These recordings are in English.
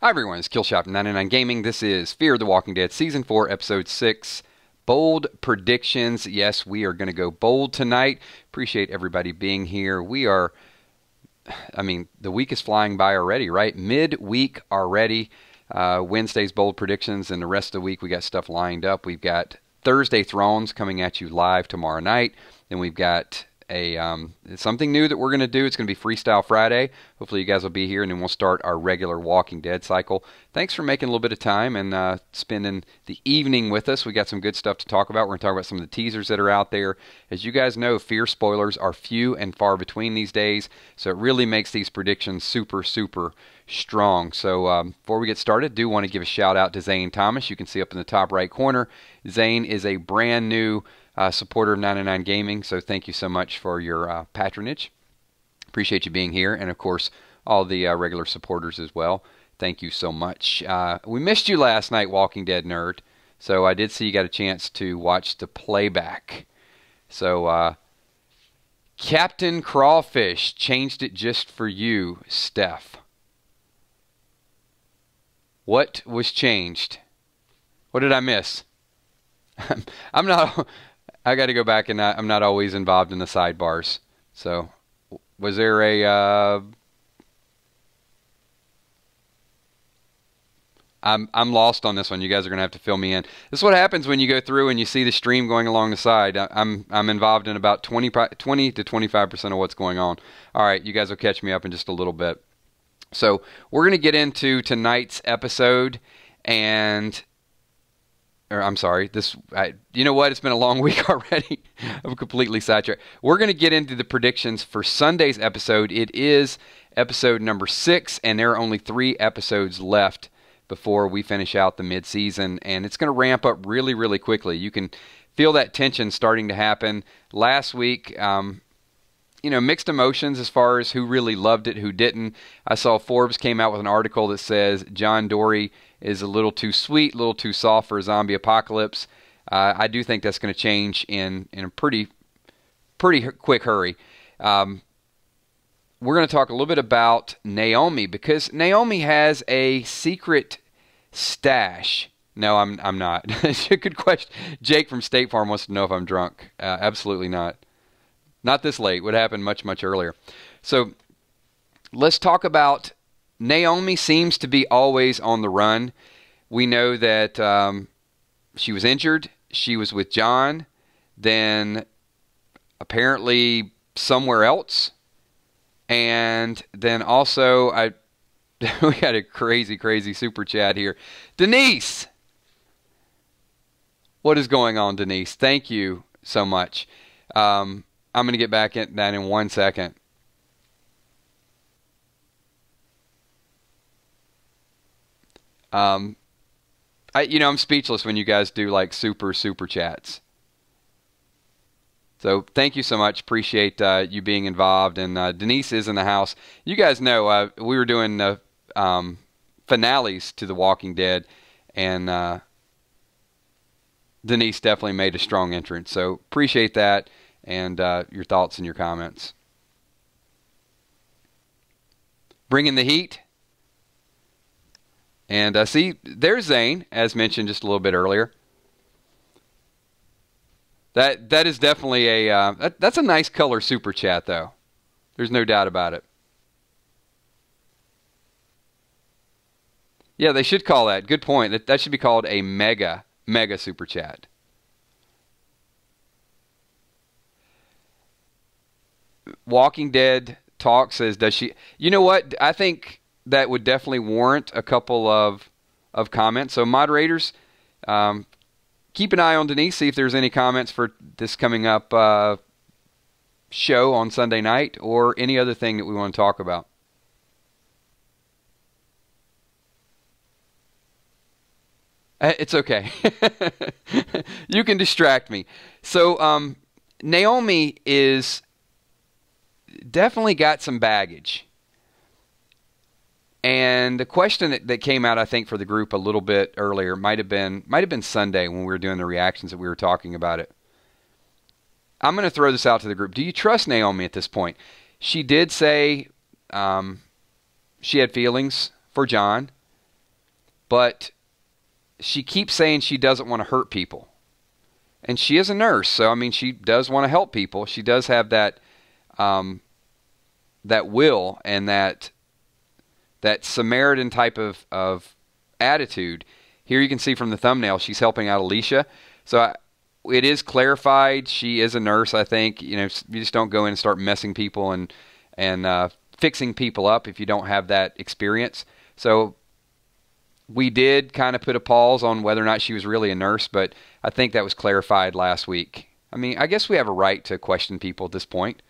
Hi everyone, it's Killshot from 99 Gaming. This is Fear the Walking Dead Season 4, Episode 6, Bold Predictions. Yes, we are going to go bold tonight. Appreciate everybody being here. The week is flying by already, right? Mid-week already. Wednesday's Bold Predictions, and the rest of the week we got stuff lined up. We've got Thursday Thrones coming at you live tomorrow night. Then we've got something new that we're going to do. It's going to be Freestyle Friday. Hopefully you guys will be here, and then we'll start our regular Walking Dead cycle. Thanks for making a little bit of time and spending the evening with us. We got some good stuff to talk about. We're going to talk about some of the teasers that are out there. As you guys know, Fear spoilers are few and far between these days, so it really makes these predictions super, super strong. So before we get started, do want to give a shout out to Zane Thomas. You can see up in the top right corner, Zane is a brand new supporter of 99 Gaming, so thank you so much for your patronage. Appreciate you being here, and of course all the regular supporters as well. Thank you so much. We missed you last night, Walking Dead nerd, so I did see you got a chance to watch the playback. So Captain Crawfish changed it just for you, Steph. What was changed? What did I miss? I'm not... I got to go back, and I'm not always involved in the sidebars. So, was there a... I'm lost on this one. You guys are going to have to fill me in. This is what happens when you go through and you see the stream going along the side. I'm involved in about 20 to 25% of what's going on. All right, you guys will catch me up in just a little bit. So, we're going to get into tonight's episode, and... I'm sorry, you know what? It's been a long week already. I'm completely sidetracked. We're going to get into the predictions for Sunday's episode. It is episode number 6, and there are only 3 episodes left before we finish out the mid-season, and it's going to ramp up really, really quickly. You can feel that tension starting to happen. Last week, mixed emotions as far as who really loved it, who didn't. I saw Forbes came out with an article that says Dorie is a little too sweet, a little too soft for a zombie apocalypse. I do think that's going to change in a pretty quick hurry. We're going to talk a little bit about Naomi, because Naomi has a secret stash. No, I'm not. It's a good question. Jake from State Farm wants to know if I'm drunk. Absolutely not. Not this late. Would happen much, much earlier. So let's talk about Naomi. Seems to be always on the run. We know that she was injured. She was with John. Then apparently somewhere else. And then also, we got a crazy, crazy super chat here. Denise! What is going on, Denise? Thank you so much. I'm going to get back at that in 1 second. I'm speechless when you guys do like super chats. So thank you so much. Appreciate you being involved. And Denise is in the house. You guys know we were doing the finales to The Walking Dead, and Denise definitely made a strong entrance. So appreciate that. And your thoughts and your comments. Bringing the heat. And see, there's Zane, as mentioned just a little bit earlier. That is definitely that's a nice color super chat, though. There's no doubt about it. Yeah, they should call that. Good point. That should be called a mega super chat. Walking Dead Talk says, does she... You know what? I think that would definitely warrant a couple of comments. So moderators, keep an eye on Denise, see if there's any comments for this coming up show on Sunday night, or any other thing that we want to talk about. It's okay. You can distract me. So Naomi is... definitely got some baggage. And the question that came out, I think, for the group a little bit earlier might have been Sunday when we were doing the reactions that we were talking about it. I'm going to throw this out to the group. Do you trust Naomi at this point? She did say she had feelings for John. but she keeps saying she doesn't want to hurt people. And she is a nurse, so I mean, she does want to help people. She does have that that will and that Samaritan type of attitude. Here you can see from the thumbnail, she's helping out Alicia. So it is clarified. She is a nurse, I think. You know, you just don't go in and start messing people and fixing people up if you don't have that experience. So we did kind of put a pause on whether or not she was really a nurse, but I think that was clarified last week. I mean, I guess we have a right to question people at this point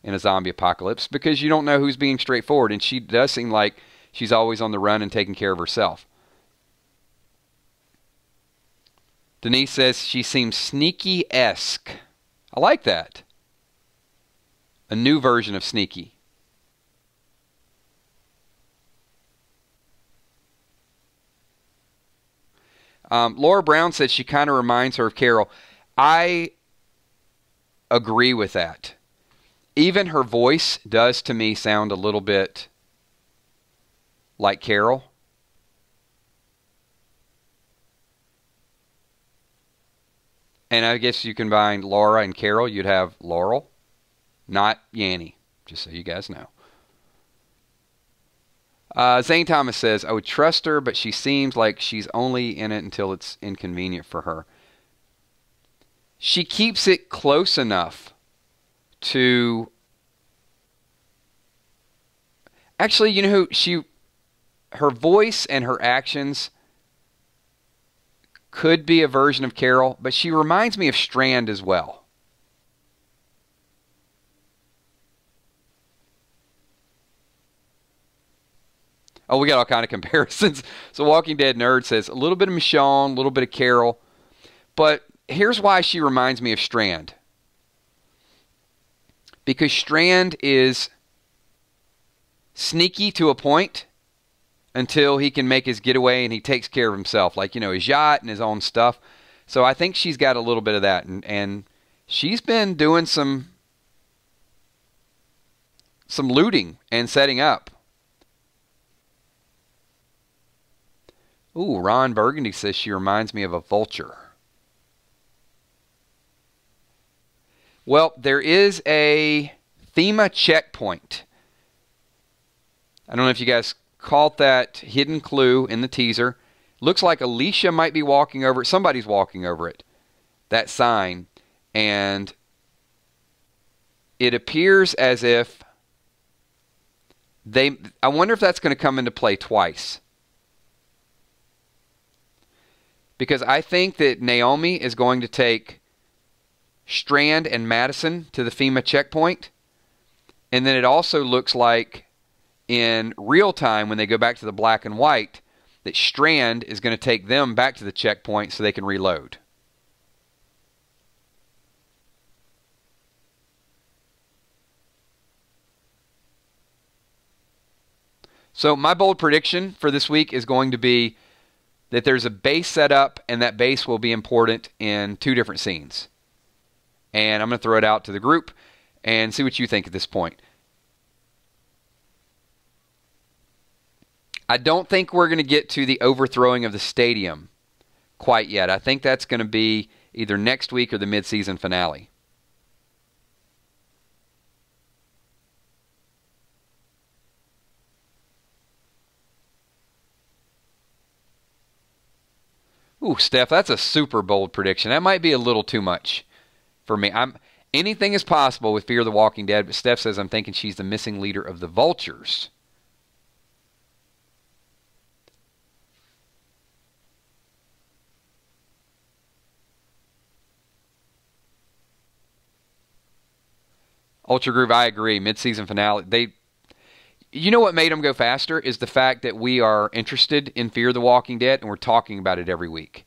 in a zombie apocalypse because you don't know who's being straightforward, and she does seem like she's always on the run and taking care of herself. Denise says she seems sneaky-esque. I like that. A new version of sneaky. Laura Brown said she kind of reminds her of Carol. I agree with that. Even her voice does to me sound a little bit like Carol. And I guess you combine Laura and Carol, you'd have Laurel, not Yanny, just so you guys know. Zane Thomas says, I would trust her, but she seems like she's only in it until it's inconvenient for her. She keeps it close enough to... Actually, you know who her voice and her actions could be a version of Carol, but she reminds me of Strand as well. Oh, we got all kind of comparisons. So Walking Dead Nerd says, a little bit of Michonne, a little bit of Carol. But here's why she reminds me of Strand. Because Strand is sneaky to a point until he can make his getaway and he takes care of himself. Like, you know, his yacht and his own stuff. So I think she's got a little bit of that. And she's been doing some looting and setting up. Ooh, Ron Burgundy says she reminds me of a vulture. Well, there is a FEMA checkpoint. I don't know if you guys caught that hidden clue in the teaser. Looks like Alicia might be walking over it. Somebody's walking over it. That sign. And it appears as if I wonder if that's going to come into play twice. Because I think that Naomi is going to take Strand and Madison to the FEMA checkpoint. And then it also looks like in real time when they go back to the black and white that Strand is going to take them back to the checkpoint so they can reload. So my bold prediction for this week is going to be that there's a base set up, and that base will be important in 2 different scenes. And I'm going to throw it out to the group and see what you think at this point. I don't think we're going to get to the overthrowing of the stadium quite yet. I think that's going to be either next week or the mid-season finale. Ooh, Steph, that's a super bold prediction. That might be a little too much for me. Anything is possible with Fear the Walking Dead, but Steph says I'm thinking she's the missing leader of the Vultures. Ultra Groove, I agree. Mid-season finale. You know what made them go faster is the fact that we are interested in Fear the Walking Dead and we're talking about it every week.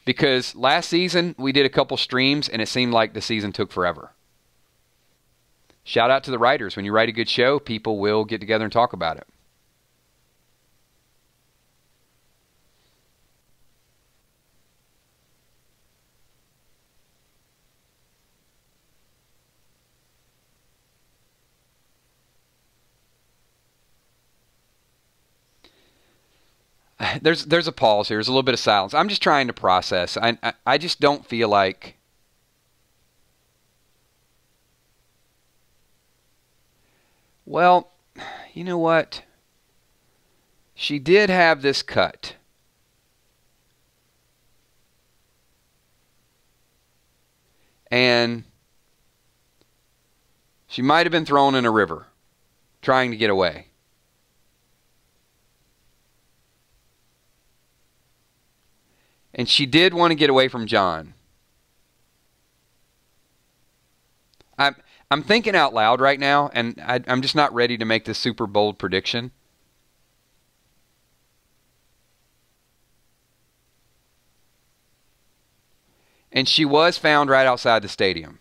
Because last season we did a couple streams and it seemed like the season took forever. Shout out to the writers. When you write a good show, people will get together and talk about it. there's a pause here. There's a little bit of silence. I'm just trying to process. I just don't feel like. Well, you know what? She did have this cut. And she might have been thrown in a river trying to get away. And she did want to get away from John. I'm thinking out loud right now, and I'm just not ready to make this super bold prediction. And she was found right outside the stadium.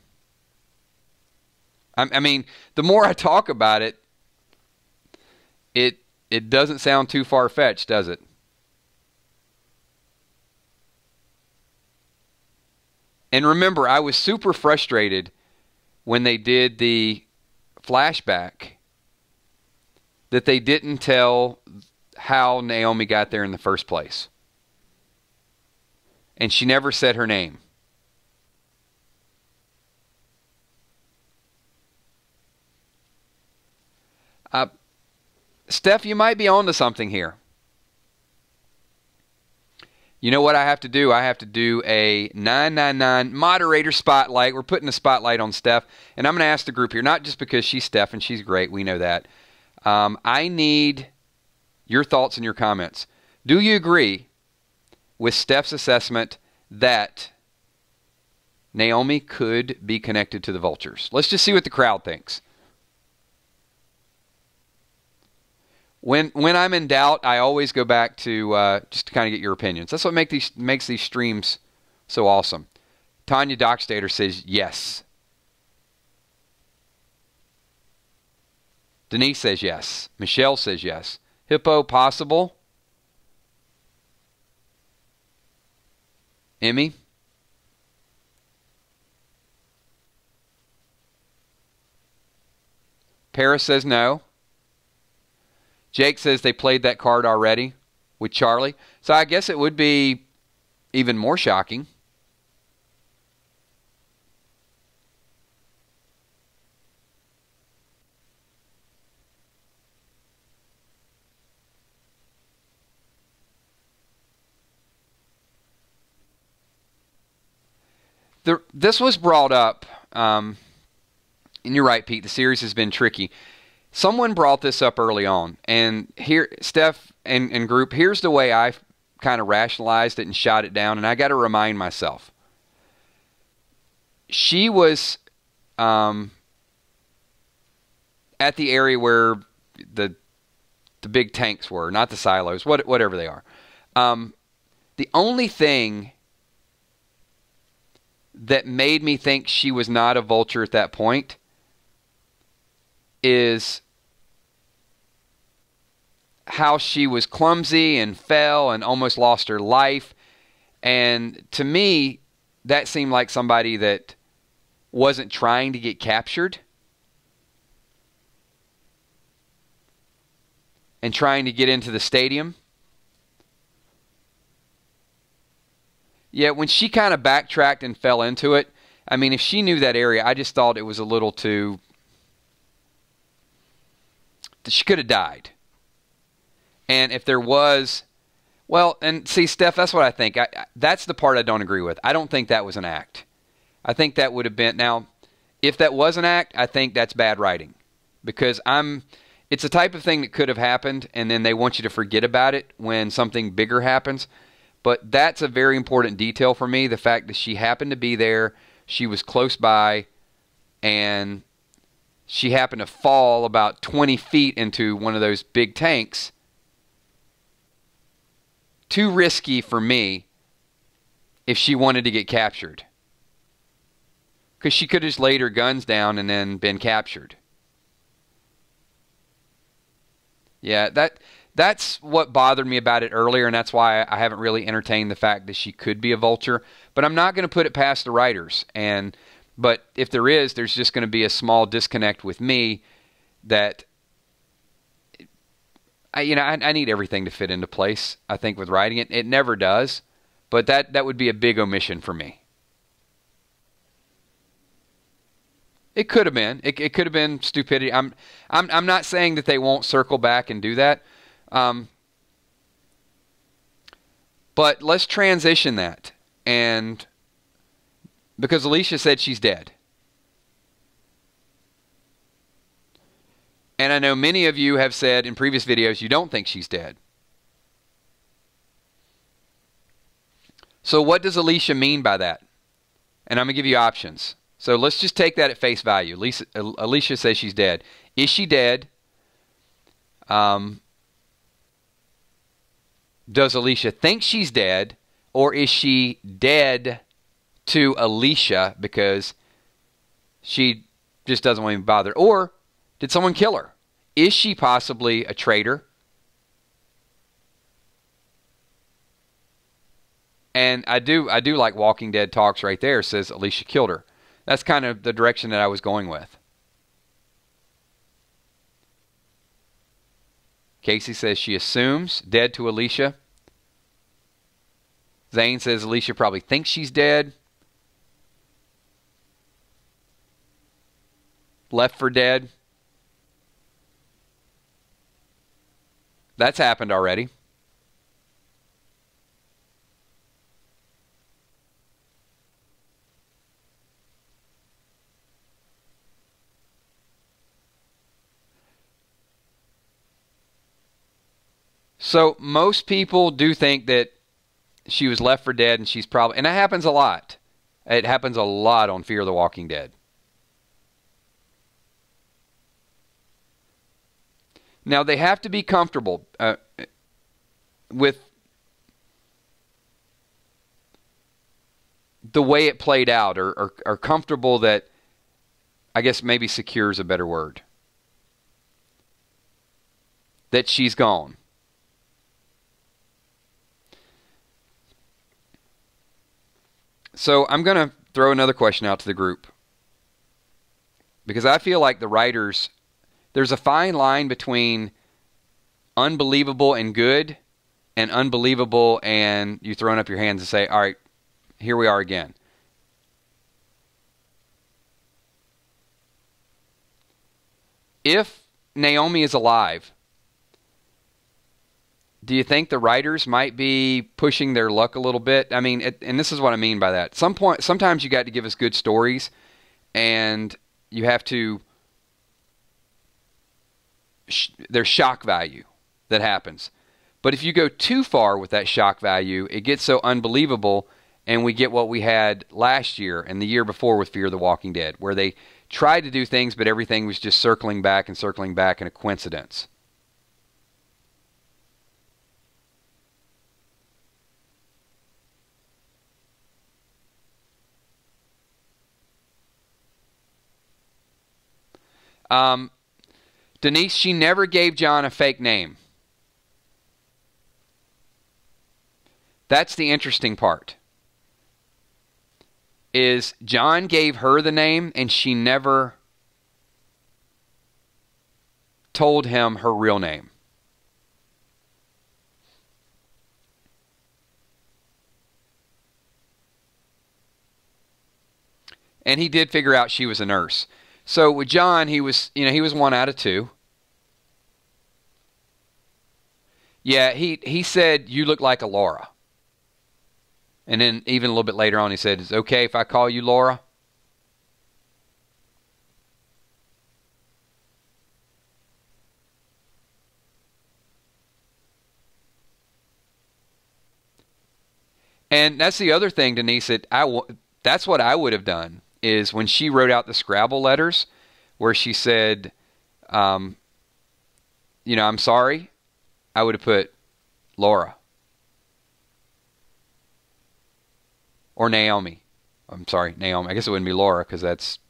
I mean, the more I talk about it, it doesn't sound too far-fetched, does it? And remember, I was super frustrated when they did the flashback that they didn't tell how Naomi got there in the first place. And she never said her name. Steph, you might be on to something here. You know what I have to do? I have to do a 999 moderator spotlight. We're putting a spotlight on Steph. And I'm going to ask the group here, not just because she's Steph and she's great. We know that. I need your thoughts and your comments. Do you agree with Steph's assessment that Naomi could be connected to the Vultures? Let's just see what the crowd thinks. When I'm in doubt, I always go back to just to kind of get your opinions. That's what makes these streams so awesome. Tanya Dockstader says yes. Denise says yes. Michelle says yes. Hippo, possible. Emmy? Paris says no. Jake says they played that card already with Charlie. So I guess it would be even more shocking. This was brought up, and you're right, Pete, the series has been tricky. Someone brought this up early on, and here, Steph and group, here's the way I kind of rationalized it and shot it down, and I got to remind myself. She was at the area where the big tanks were, not the silos, whatever they are. The only thing that made me think she was not a vulture at that point is how she was clumsy and fell and almost lost her life. And to me, that seemed like somebody that wasn't trying to get captured and trying to get into the stadium. Yeah, when she kind of backtracked and fell into it, I mean, if she knew that area, I just thought it was a little too... She could have died. And if there was... Well, and see, Steph, that's what I think. That's the part I don't agree with. I don't think that was an act. I think that would have been... Now, if that was an act, I think that's bad writing. Because it's the type of thing that could have happened, and then they want you to forget about it when something bigger happens. But that's a very important detail for me, the fact that she happened to be there, she was close by, and she happened to fall about 20 feet into one of those big tanks. Too risky for me if she wanted to get captured. Because she could have just laid her guns down and then been captured. Yeah, that's what bothered me about it earlier, and that's why I haven't really entertained the fact that she could be a vulture. But I'm not going to put it past the writers. But if there is, there's just going to be a small disconnect with me that I need everything to fit into place, I think, with writing it. It never does, but that would be a big omission for me. It could have been. It could have been stupidity. I'm not saying that they won't circle back and do that. But let's transition that. And because Alicia said she's dead. And I know many of you have said in previous videos you don't think she's dead. So what does Alicia mean by that? And I'm going to give you options. So let's just take that at face value. Alicia says she's dead. Is she dead? Does Alicia think she's dead? Or is she dead to Alicia because she just doesn't want to be bothered? Or did someone kill her? Is she possibly a traitor? And I do like Walking Dead Talks right there. It says Alicia killed her. That's kind of the direction that I was going with. Casey says she assumes dead to Alicia. Zane says Alicia probably thinks she's dead. Left for dead. That's happened already. So most people do think that she was left for dead and she's probably... And that happens a lot. It happens a lot on Fear the Walking Dead. Now, they have to be comfortable with the way it played out, or comfortable that, I guess maybe secure is a better word, that she's gone. So I'm going to throw another question out to the group, because I feel like the writers... There's a fine line between unbelievable and good and unbelievable and you throwing up your hands and say, all right, here we are again. If Naomi is alive, do you think the writers might be pushing their luck a little bit? I mean, and this is what I mean by that. Sometimes you got to give us good stories, and you have to... There's shock value that happens. But if you go too far with that shock value, it gets so unbelievable, and we get what we had last year and the year before with Fear the Walking Dead, where they tried to do things, but everything was just circling back and a coincidence. Denise, she never gave John a fake name. That's the interesting part. Is John gave her the name and she never told him her real name. And he did figure out she was a nurse. So with John, he was 1 out of 2. Yeah, he said, you look like a Laura. And then even a little bit later on, he said, is it okay if I call you Laura? And that's the other thing, Denise, that's what I would have done, is when she wrote out the Scrabble letters, where she said, I'm sorry, I would have put Laura. Or Naomi. I'm sorry, Naomi. I guess it wouldn't be Laura because that's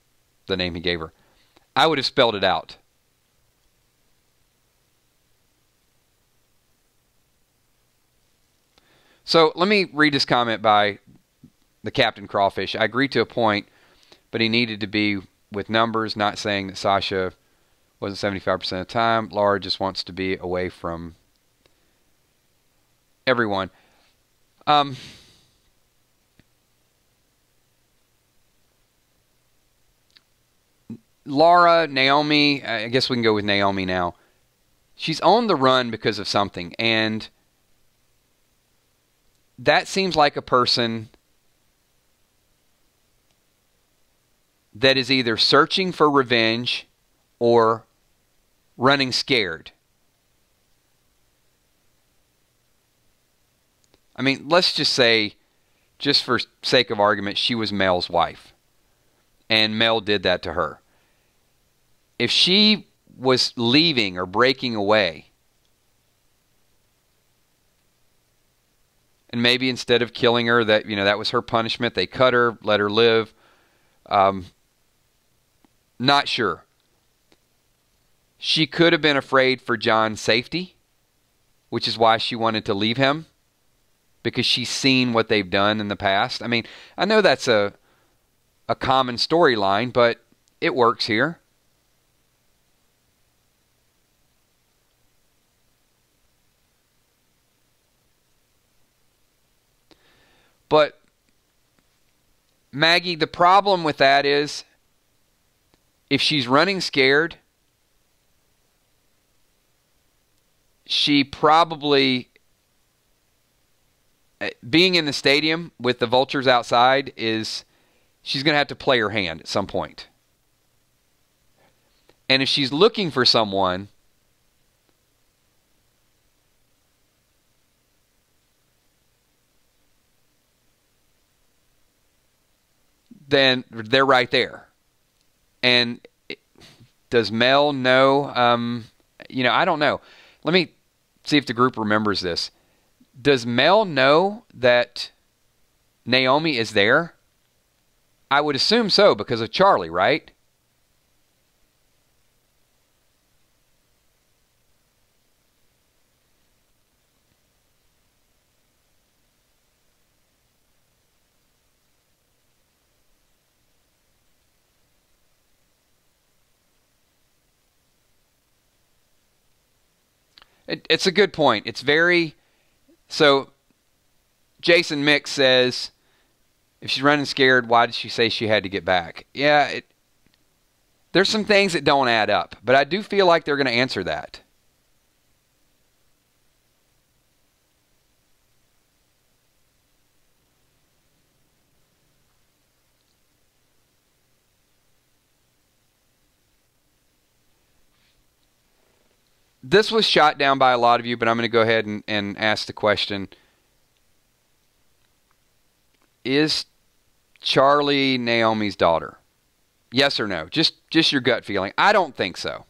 the name he gave her. I would have spelled it out. So let me read this comment by the Captain Crawfish. I agree to a point, but he needed to be with numbers, not saying that Sasha wasn't 75% of the time. Laura just wants to be away from everyone. Laura, Naomi, I guess we can go with Naomi now. She's on the run because of something, and that seems like a person that is either searching for revenge or running scared. I mean, let's just say, just for sake of argument, she was Mel's wife, and Mel did that to her. If she was leaving or breaking away, and maybe instead of killing her, that was her punishment, they cut her, let her live. Not sure. She could have been afraid for John's safety, which is why she wanted to leave him, because she's seen what they've done in the past. I mean, I know that's a common storyline, but it works here. But Maggie, the problem with that is, if she's running scared, she probably, being in the stadium with the Vultures outside, she's going to have to play her hand at some point. And if she's looking for someone, then they're right there. And does Mel know? I don't know. Let me see if the group remembers this. Does Mel know that Naomi is there? I would assume so, because of Charlie, right? It's a good point. It's very... So, Jason Mix says, if she's running scared, why did she say she had to get back? Yeah, there's some things that don't add up, but I do feel like they're going to answer that. This was shot down by a lot of you, but I'm going to go ahead and ask the question. Is Charlie Naomi's daughter? Yes or no? Just your gut feeling. I don't think so.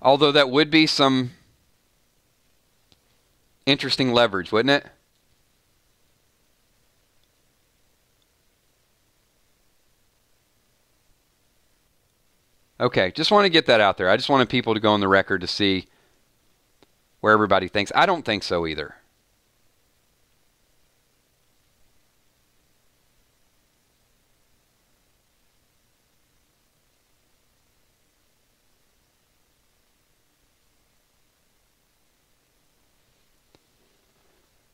Although that would be some interesting leverage, wouldn't it? Okay, just want to get that out there. I just wanted people to go on the record to see where everybody thinks. I don't think so either.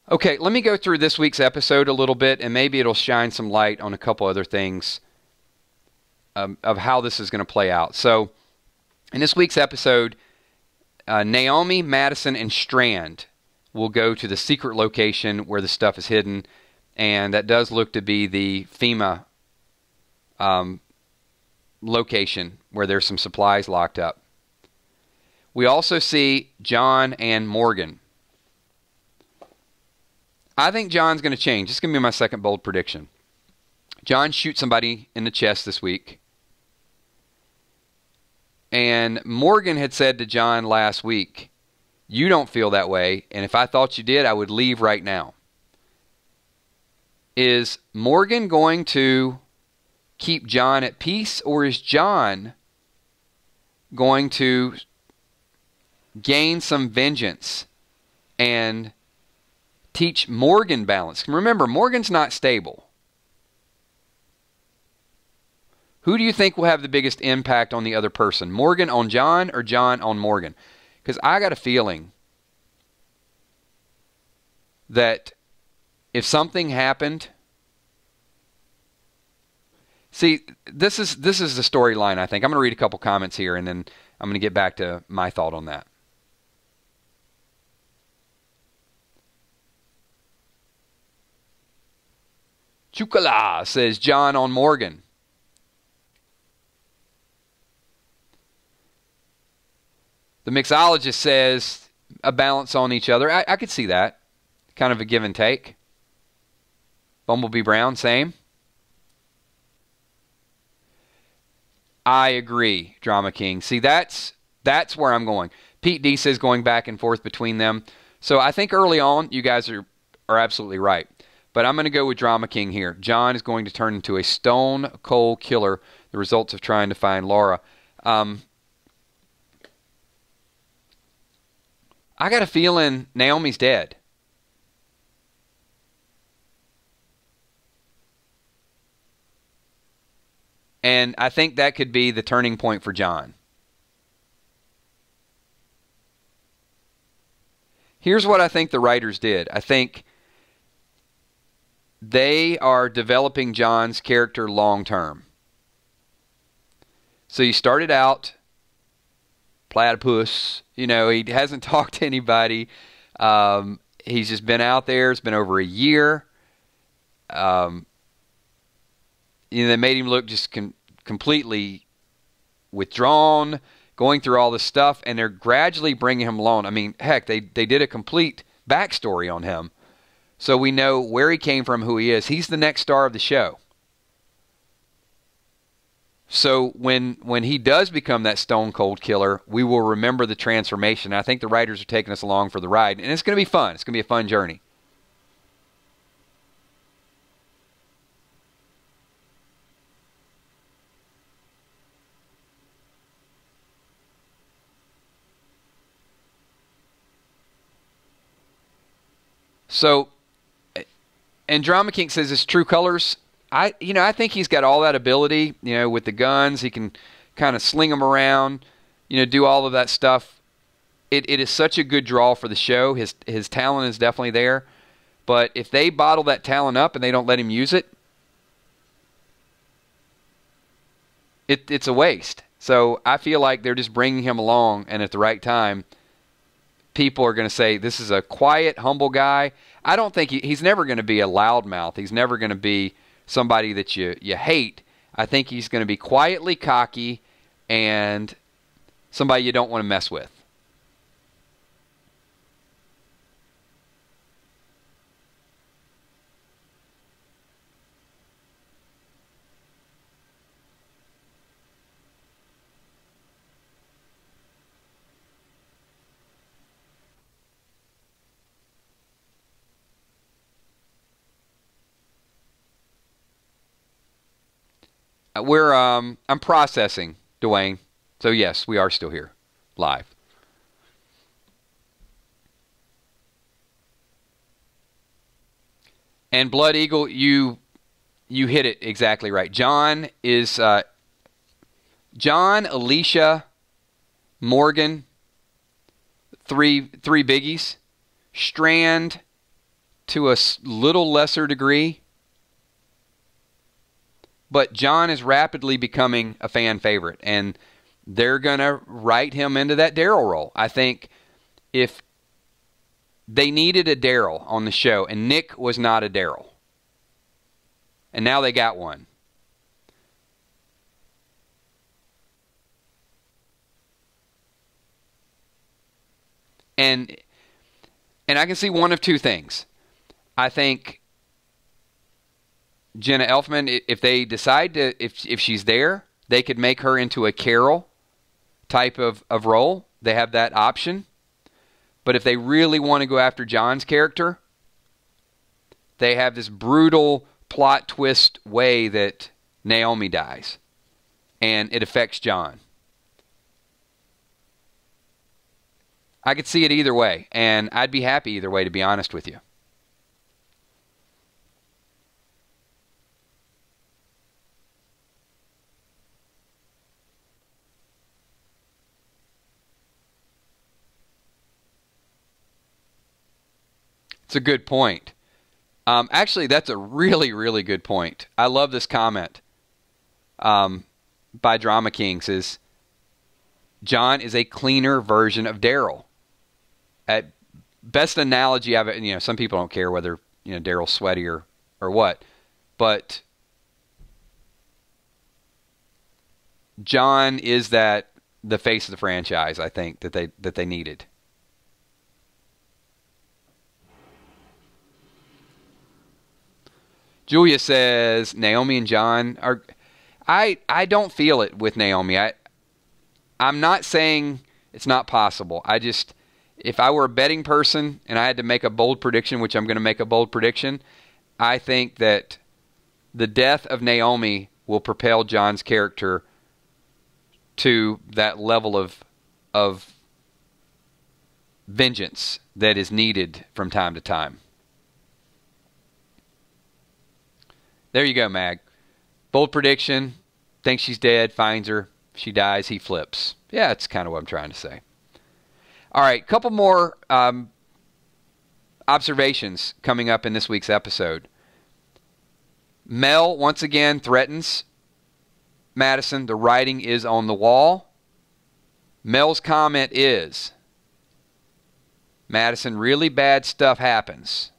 Okay, let me go through this week's episode a little bit, and maybe it'll shine some light on a couple other things of how this is going to play out. So, in this week's episode, Naomi, Madison, and Strand will go to the secret location where the stuff is hidden, and that does look to be the FEMA location where there's some supplies locked up. We also see John and Morgan. I think John's going to change. This is going to be my second bold prediction. John shoots somebody in the chest this week. And Morgan had said to John last week, you don't feel that way, and if I thought you did, I would leave right now. Is Morgan going to keep John at peace, or is John going to gain some vengeance and teach Morgan balance. Remember, Morgan's not stable. Who do you think will have the biggest impact on the other person? Morgan on John or John on Morgan? Because I got a feeling that if something happened... See, this is the storyline, I think. I'm going to read a couple comments here, and then I'm going to get back to my thought on that. Chukala says John on Morgan. The mixologist says a balance on each other. I could see that. Kind of a give and take. Bumblebee Brown, same. I agree, Drama King. See, that's where I'm going. Pete D says going back and forth between them. So I think early on, you guys are absolutely right. But I'm going to go with Drama King here. John is going to turn into a stone cold killer. The results of trying to find Laura. I got a feeling Naomi's dead. And I think that could be the turning point for John. Here's what I think the writers did. I think they are developing John's character long term. So you started out platypus. You know, he hasn't talked to anybody. He's just been out there. It's been over a year. They made him look just completely withdrawn, going through all this stuff, and they're gradually bringing him along. I mean, heck, they did a complete backstory on him. So we know where he came from, who he is. He's the next star of the show. So when he does become that stone cold killer, we will remember the transformation. I think the writers are taking us along for the ride, and it's going to be fun. It's going to be a fun journey. So, and Drama King says his true colors. I think he's got all that ability. With the guns, he can kind of sling them around. Do all of that stuff. It is such a good draw for the show. His talent is definitely there. But if they bottle that talent up and they don't let him use it, it's a waste. So I feel like they're just bringing him along, and at the right time, people are going to say, this is a quiet, humble guy. I don't think he's never going to be a loudmouth. He's never going to be somebody that you hate. I think he's going to be quietly cocky and somebody you don't want to mess with. I'm processing, Dwayne. So yes, we are still here, live. And Blood Eagle, you hit it exactly right. John is John, Alicia, Morgan, three biggies. Strand, to a little lesser degree. But John is rapidly becoming a fan favorite, and they're going to write him into that Daryl role. I think if they needed a Daryl on the show, and Nick was not a Daryl, and now they got one. And I can see one of two things. I think Jenna Elfman, if they decide to, if she's there, they could make her into a Carol type of role. They have that option. But if they really want to go after John's character, they have this brutal plot twist way that Naomi dies. And it affects John. I could see it either way. And I'd be happy either way, to be honest with you. It's a good point. Actually, that's a really, really good point. I love this comment by Drama King. Says, John is a cleaner version of Daryl. At best analogy I've, some people don't care whether, Daryl's sweaty or what, but John is the face of the franchise, I think, that they needed. Julia says Naomi and John are. I don't feel it with Naomi. I'm not saying it's not possible. If I were a betting person and I had to make a bold prediction, which I'm going to make a bold prediction, I think that the death of Naomi will propel John's character to that level of vengeance that is needed from time to time. There you go, Mag. Bold prediction. Thinks she's dead. Finds her. She dies. He flips. Yeah, that's kind of what I'm trying to say. All right, couple more observations coming up in this week's episode. Mel, once again, threatens Madison. The writing is on the wall. Mel's comment is, Madison, really bad stuff happens.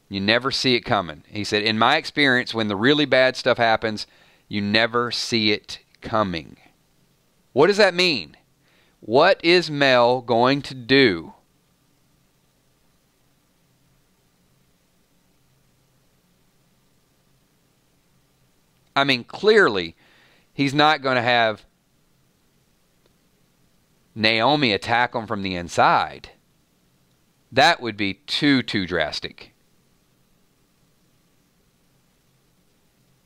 You never see it coming. He said, in my experience, when the really bad stuff happens, you never see it coming. What does that mean? What is Mel going to do? I mean, clearly, he's not going to have Naomi attack him from the inside. That would be too drastic.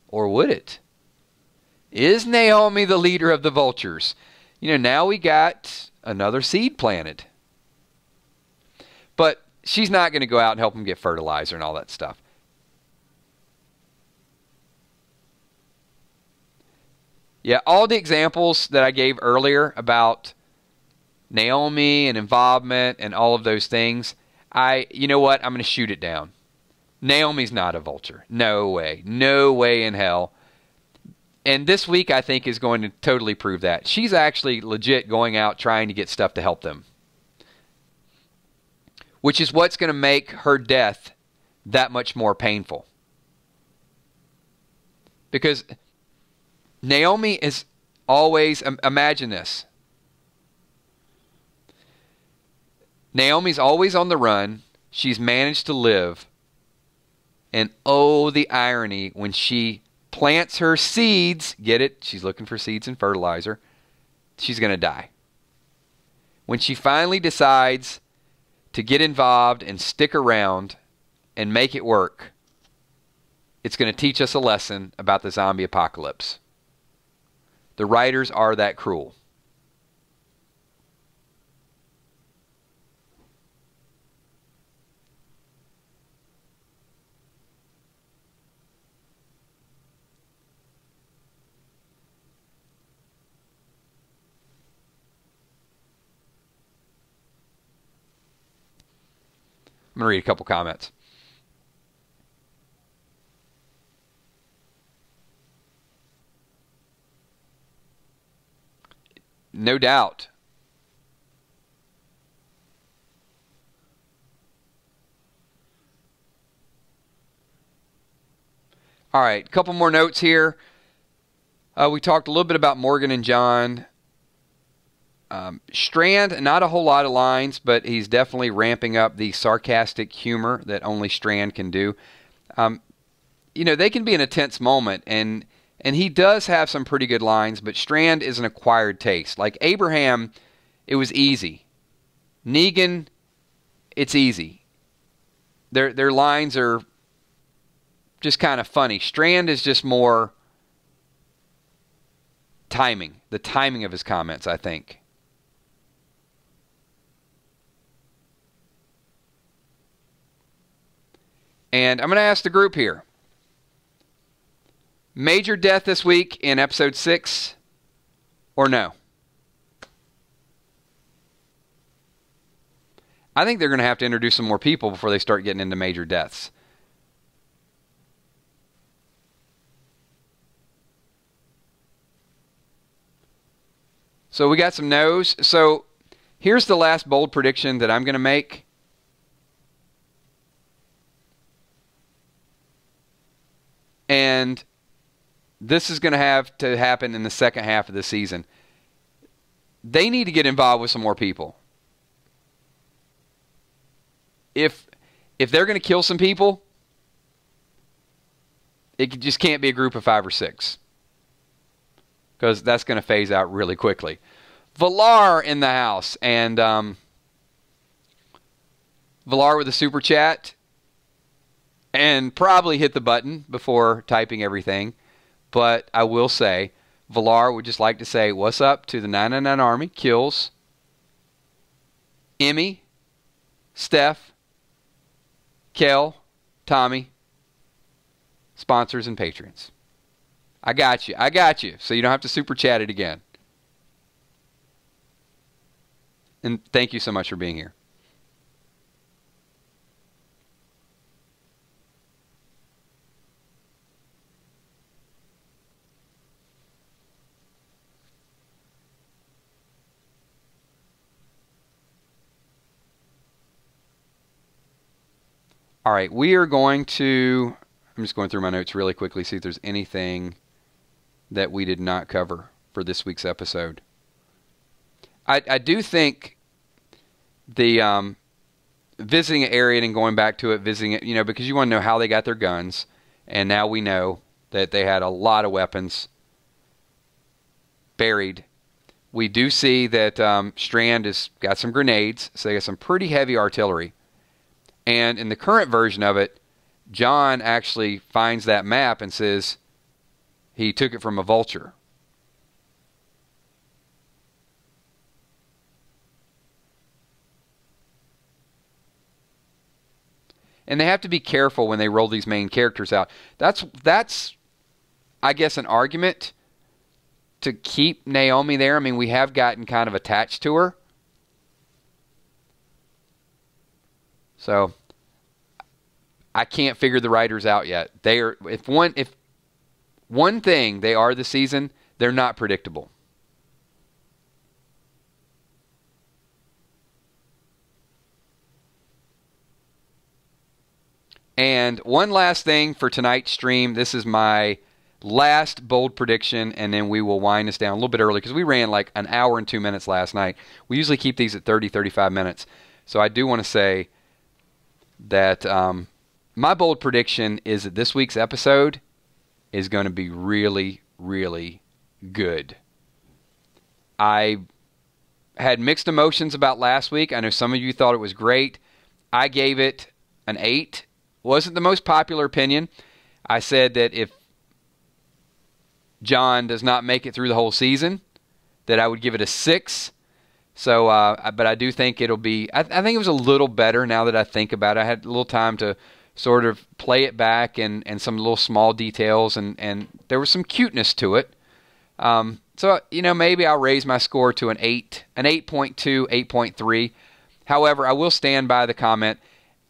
Or would it? Is Naomi the leader of the Vultures? Now we got another seed planted. But she's not going to go out and help him get fertilizer and all that stuff. Yeah, all the examples that I gave earlier about Naomi and involvement and all of those things, you know what? I'm going to shoot it down. Naomi's not a vulture. No way. No way in hell. And this week, I think, is going to totally prove that. She's actually legit going out trying to get stuff to help them. Which is what's going to make her death that much more painful. Because Naomi is always, imagine this. Naomi's always on the run. She's managed to live. And oh, the irony when she plants her seeds, get it? She's looking for seeds and fertilizer. She's going to die. When she finally decides to get involved and stick around and make it work, it's going to teach us a lesson about the zombie apocalypse. The writers are that cruel. I'm going to read a couple comments. No doubt. All right, a couple more notes here. We talked a little bit about Morgan and John. Strand, not a whole lot of lines, but he's definitely ramping up the sarcastic humor that only Strand can do. They can be in a tense moment, and he does have some pretty good lines, but Strand is an acquired taste. Like Abraham, it was easy. Negan, it's easy. Their lines are just kind of funny. Strand is just more timing. The timing of his comments, I think. And I'm going to ask the group here. Major death this week in episode 6 or no? I think they're going to have to introduce some more people before they start getting into major deaths. So we got some no's. So here's the last bold prediction that I'm going to make. And this is going to have to happen in the second half of the season. They need to get involved with some more people. If they're going to kill some people, it just can't be a group of 5 or 6. Because that's going to phase out really quickly. Valar in the house. And Valar with a super chat. And probably hit the button before typing everything. But I will say, Valar would just like to say, what's up to the 999 Army, Kills, Emmy, Steph, Kel, Tommy, sponsors and patrons. I got you. I got you. So you don't have to super chat it again. And thank you so much for being here. All right, we are going to, I'm just going through my notes really quickly, see if there's anything that we did not cover for this week's episode. I do think the visiting an area and going back to it, visiting it, because you want to know how they got their guns, and now we know that they had a lot of weapons buried. We do see that Strand has got some grenades, so they got some pretty heavy artillery. And in the current version of it, Jon actually finds that map and says he took it from a vulture. And they have to be careful when they roll these main characters out. That's I guess, an argument to keep Naomi there. I mean, we have gotten kind of attached to her. So I can't figure the writers out yet. They are if one thing they are this season, they're not predictable. And one last thing for tonight's stream. This is my last bold prediction, and then we will wind us down a little bit early because we ran like an hour and 2 minutes last night. We usually keep these at 30, 35 minutes. So I do want to say that my bold prediction is that this week's episode is going to be really, really good. I had mixed emotions about last week. I know some of you thought it was great. I gave it an 8. Wasn't the most popular opinion. I said that if Jon does not make it through the whole season, that I would give it a 6. So, but I do think it'll be, I think it was a little better now that I think about it. I had a little time to sort of play it back and some little small details, and there was some cuteness to it. So, maybe I'll raise my score to an 8, an 8.2, 8.3. However, I will stand by the comment.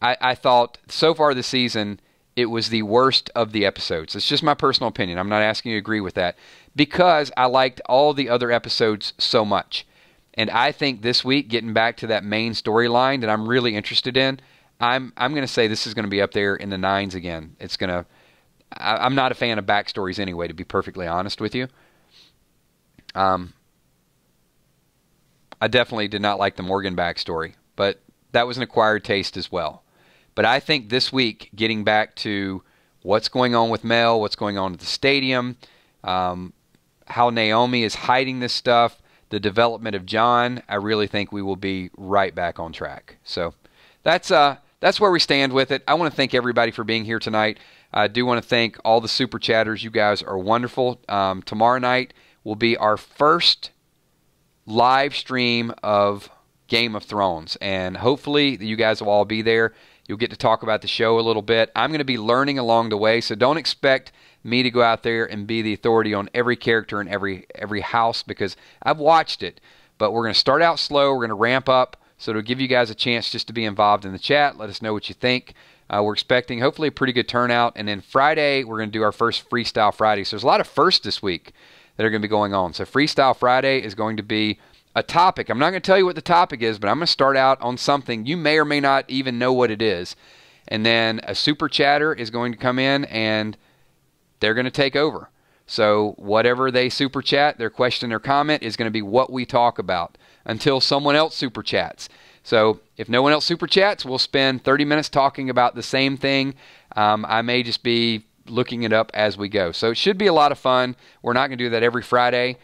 I thought so far this season it was the worst of the episodes. It's just my personal opinion. I'm not asking you to agree with that because I liked all the other episodes so much. And I think this week, getting back to that main storyline that I'm really interested in, I'm going to say this is going to be up there in the 9s again. I'm not a fan of backstories anyway, to be perfectly honest with you. I definitely did not like the Morgan backstory, but that was an acquired taste as well. But I think this week, getting back to what's going on with Mel, what's going on at the stadium, how Naomi is hiding this stuff, the development of Jon, I really think we will be right back on track. So that's where we stand with it. I want to thank everybody for being here tonight. I do want to thank all the super chatters. You guys are wonderful. Tomorrow night will be our first live stream of Game of Thrones, and hopefully you guys will all be there. You'll get to talk about the show a little bit. I'm going to be learning along the way, so don't expect me to go out there and be the authority on every character in every house because I've watched it. But we're going to start out slow. We're going to ramp up So it'll give you guys a chance just to be involved in the chat. Let us know what you think. We're expecting hopefully a pretty good turnout. And then Friday, we're going to do our first Freestyle Friday. So there's a lot of firsts this week that are going to be going on. So Freestyle Friday is going to be a topic. I'm not going to tell you what the topic is, but I'm going to start out on something. You may or may not even know what it is. And then a super chatter is going to come in and they're going to take over. So whatever they super chat, their question or comment is going to be what we talk about until someone else super chats. So if no one else super chats, we'll spend 30 minutes talking about the same thing. I may just be looking it up as we go. So it should be a lot of fun. We're not going to do that every Friday,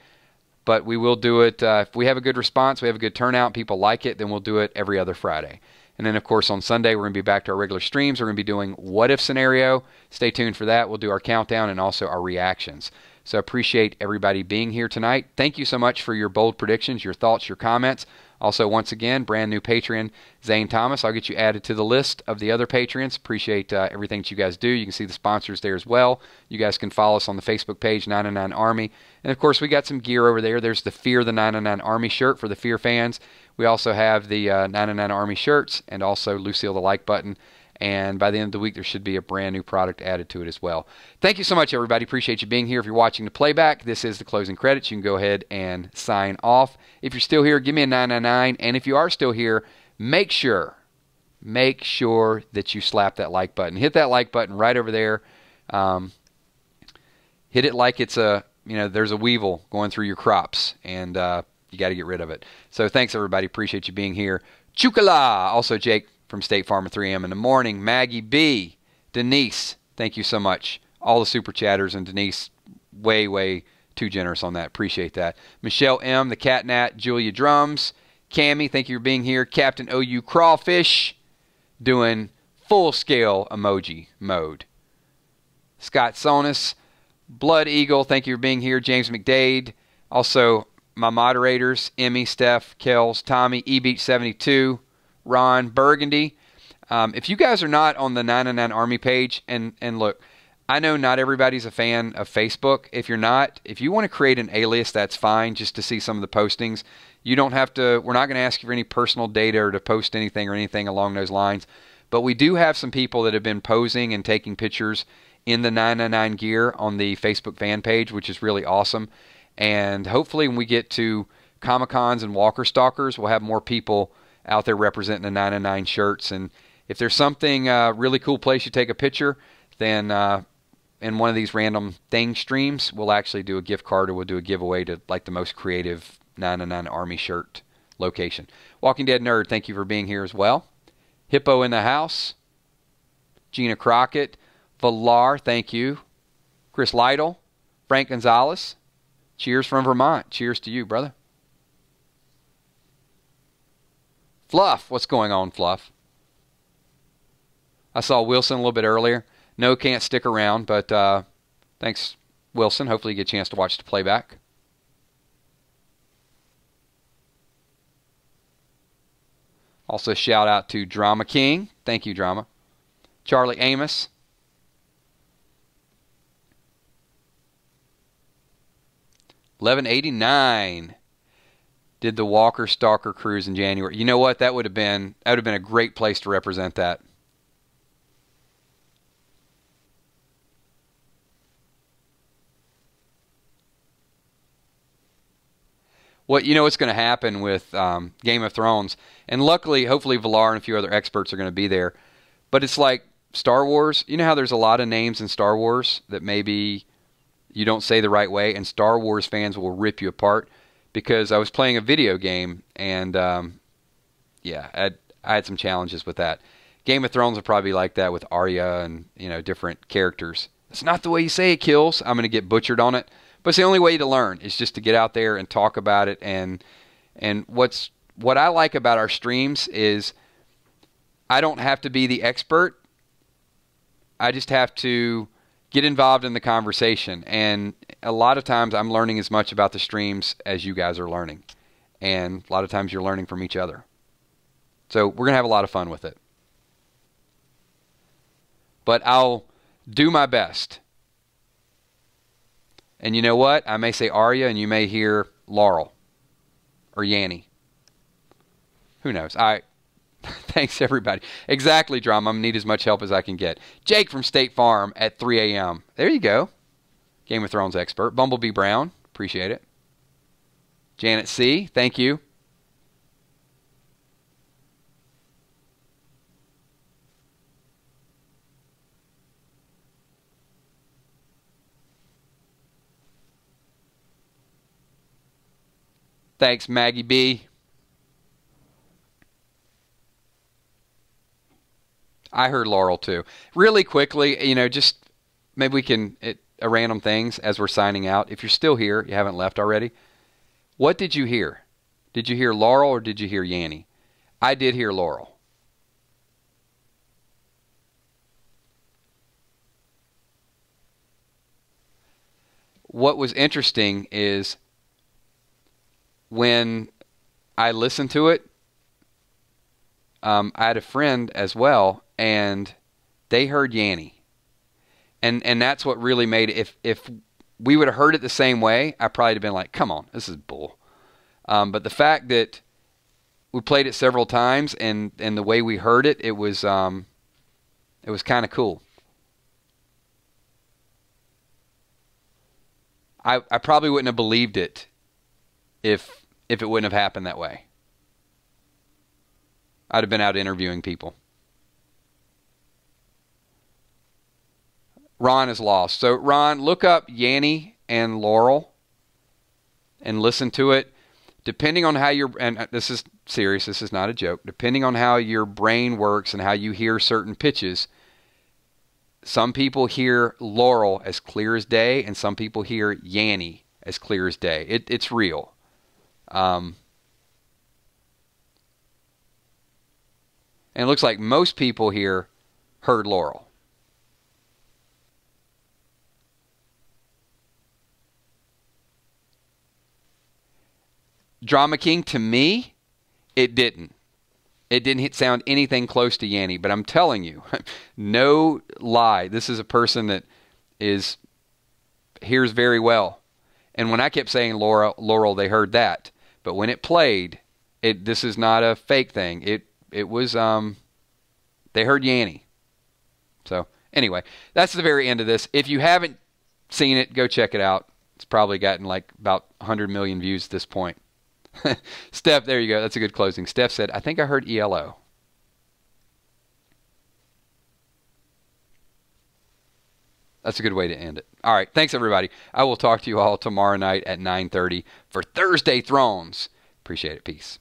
but we will do it. If we have a good response, we have a good turnout, people like it, then we'll do it every other Friday. And then, of course, on Sunday, we're going to be back to our regular streams. We're going to be doing What If Scenario. Stay tuned for that. We'll do our countdown and also our reactions. So I appreciate everybody being here tonight. Thank you so much for your bold predictions, your thoughts, your comments. Also, once again, brand new Patreon, Zane Thomas. I'll get you added to the list of the other patrons. Appreciate everything that you guys do. You can see the sponsors there as well. You guys can follow us on the Facebook page, 99 Army. And, of course, we got some gear over there. There's the Fear the 99 Army shirt for the Fear fans. We also have the 99 Army shirts and also Lucille the like button. And by the end of the week, there should be a brand new product added to it as well. Thank you so much, everybody. Appreciate you being here. If you're watching the playback, this is the closing credits. You can go ahead and sign off. If you're still here, give me a 999. And if you are still here, make sure that you slap that like button. Hit that like button right over there. Hit it like it's there's a weevil going through your crops, and you got to get rid of it. So thanks, everybody. Appreciate you being here. Chukala. Also, Jake from State Farm at 3 a.m. in the morning. Maggie B. Denise, thank you so much. All the super chatters, and Denise, way too generous on that. Appreciate that. Michelle M. The Cat Nat. Julia Drums. Cammie, thank you for being here. Captain OU Crawfish, doing full-scale emoji mode. Scott Sonis. Blood Eagle, thank you for being here. James McDade. Also, my moderators, Emmy, Steph, Kells, Tommy, eBeach72, Ron, Burgundy. If you guys are not on the 99 Army page, and look, I know not everybody's a fan of Facebook. If you're not, if you want to create an alias, that's fine, just to see some of the postings. You don't have to, we're not going to ask you for any personal data or to post anything or anything along those lines. But we do have some people that have been posing and taking pictures in the 999 gear on the Facebook fan page, which is really awesome. And hopefully when we get to Comic-Cons and Walker Stalkers, we'll have more people out there representing the 999 shirts. And if there's something really cool place you take a picture, then in one of these random thing streams, we'll actually do a gift card, or we'll do a giveaway to like the most creative 999 Army shirt location. Walking Dead Nerd, thank you for being here as well. Hippo in the house. Gina Crockett. Valar, thank you. Chris Lytle. Frank Gonzalez. Cheers from Vermont. Cheers to you, brother. Fluff, what's going on, Fluff? I saw Wilson a little bit earlier. No, can't stick around, but thanks, Wilson. Hopefully you get a chance to watch the playback. Also, shout out to Drama King. Thank you, Drama. Charlie Amos. $11.89. Did the Walker Stalker cruise in January. You know what? That would have been a great place to represent that. What's going to happen with Game of Thrones, and luckily, hopefully, Valar and a few other experts are going to be there. But it's like Star Wars. You know how there's a lot of names in Star Wars that maybe you don't say the right way, and Star Wars fans will rip you apart. Because I was playing a video game, and yeah, I had some challenges with that. Game of Thrones will probably be like that with Arya and different characters. It's not the way you say it, Kills. I'm going to get butchered on it. But it's the only way to learn is just to get out there and talk about it. And what I like about our streams is I don't have to be the expert. I just have to get involved in the conversation. And a lot of times I'm learning as much about the streams as you guys are learning. And a lot of times you're learning from each other. So we're going to have a lot of fun with it. But I'll do my best. And you know what? I may say Arya and you may hear Laurel or Yanny. Who knows? All right. Thanks, everybody. Exactly, Drama. I'm going to need as much help as I can get. Jake from State Farm at 3 a.m. There you go. Game of Thrones expert. Bumblebee Brown. Appreciate it. Janet C. Thank you. Thanks, Maggie B. I heard Laurel too. Really quickly, just maybe we can a random things as we're signing out. If you're still here, you haven't left already. What did you hear? Did you hear Laurel or did you hear Yanny? I did hear Laurel. What was interesting is when I listened to it, I had a friend as well, and they heard Yanny. And that's what really made it. If we would have heard it the same way, I probably would have been like, come on, this is bull. But the fact that we played it several times and the way we heard it, it was kind of cool. I probably wouldn't have believed it if it wouldn't have happened that way. I'd have been out interviewing people. Ron is lost. So, Ron, look up Yanny and Laurel and listen to it. Depending on how and this is serious, this is not a joke, depending on how your brain works and how you hear certain pitches, some people hear Laurel as clear as day, and some people hear Yanny as clear as day. It's real. And it looks like most people here heard Laurel. Drama King, to me, it didn't. It didn't sound anything close to Yanny, but I'm telling you, no lie, this is a person that hears very well. And when I kept saying Laurel, they heard that. But when it played, this is not a fake thing. It was, they heard Yanny. So, anyway, that's the very end of this. If you haven't seen it, go check it out. It's probably gotten like about 100 million views at this point. Steph, there you go. That's a good closing. Steph said, I think I heard ELO. That's a good way to end it. All right. Thanks, everybody. I will talk to you all tomorrow night at 9:30 for Thursday Thrones. Appreciate it. Peace.